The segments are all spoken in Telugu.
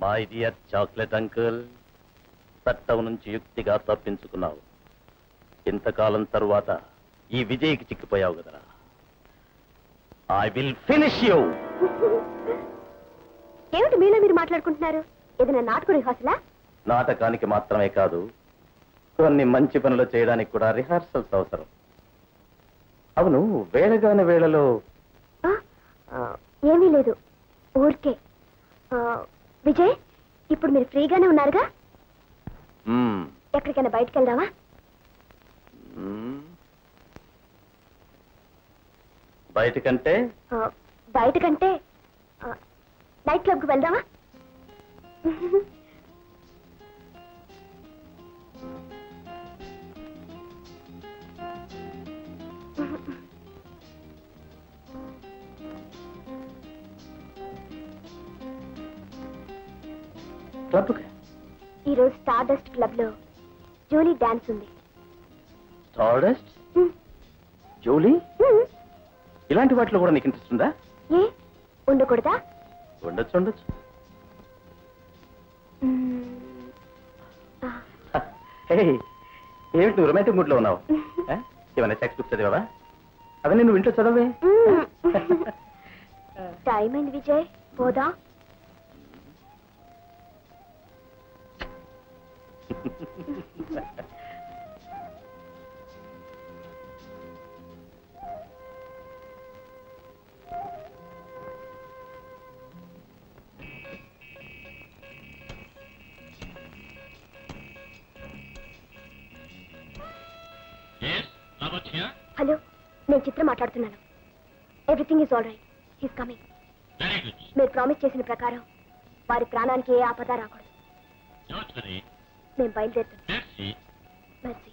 మై డియర్ చాక్లెట్ అంకుల్, చట్టం నుంచి యుక్తిగా తప్పించుకున్నావు. ఇంతకాలం తరువాత ఈ విజయ్కి చిక్కిపోయావు కదరా. I will finish you. ఏమిటి మీలో మీరు మాట్లాడుకుంటున్నారు? ఏదైనా నాటక రిహార్సలా? నాటకానికి మాత్రమే కాదు, కొన్ని మంచి పనులు చేయడానికి కూడా రిహార్సల్స్ అవసరం. అవును, వేళగాని వేళలో ఏమీ లేదు, ఊరికే. విజయ్, ఇప్పుడు మీరు ఫ్రీగానే ఉన్నారుగా? ఎక్కడికైనా బయటకు వెళ్దామా? బయటకంటే నైట్ క్లబ్కి వెళ్దామా? ఈరోజు స్టార్ డస్ట్ క్లబ్ లో జూలీ డాన్స్ ఉంది. Star dust? జూలీ? ఇలాంటి వాటిలో కూడా నీకు ఇంట్రెస్ట్ ఉందా? ఏ ఉండకూడదా? ఉండొచ్చు ఉండొచ్చు. ఏమిటి నువ్వు రొమాంటిక్ మూడ్ లో ఉన్నావు? ఏమైనా సెక్స్ బుక్స్ చదివావా? అవన్నీ నువ్వు ఇంట్లో చదవే. టైం అయింది విజయ్, పోదా? హలో, నేను చిత్ర మాట్లాడుతున్నాను. Everything is all right. He's coming. మీరు ప్రామిస్ చేసిన ప్రకారం వారి ప్రాణానికి ఏ ఆపద రాకూడదు. మేము బయలుదేరుతున్నాం. మెర్సీ.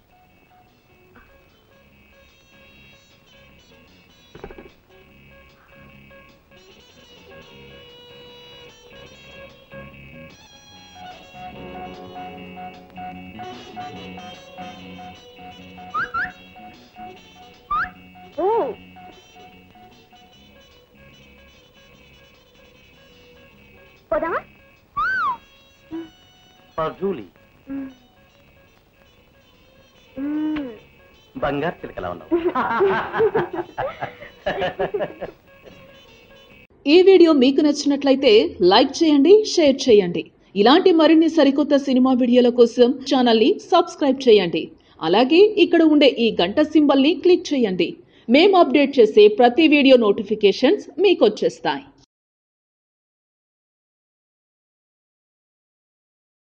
పోదామా? జూలీ, బంగారు చిలకలా ఉన్నావు. ఈ వీడియో మీకు నచ్చినట్లయితే లైక్ చేయండి, షేర్ చేయండి. ఇలాంటి మరిన్ని సరికొత్త సినిమా వీడియోల కోసం ఛానల్ ని సబ్స్క్రైబ్ చేయండి. అలాగే ఇక్కడ ఉండే ఈ గంట సింబల్ ని క్లిక్ చేయండి. మేము అప్డేట్ చేసే ప్రతి వీడియో నోటిఫికేషన్స్ మీకు వచ్చేస్తాయి.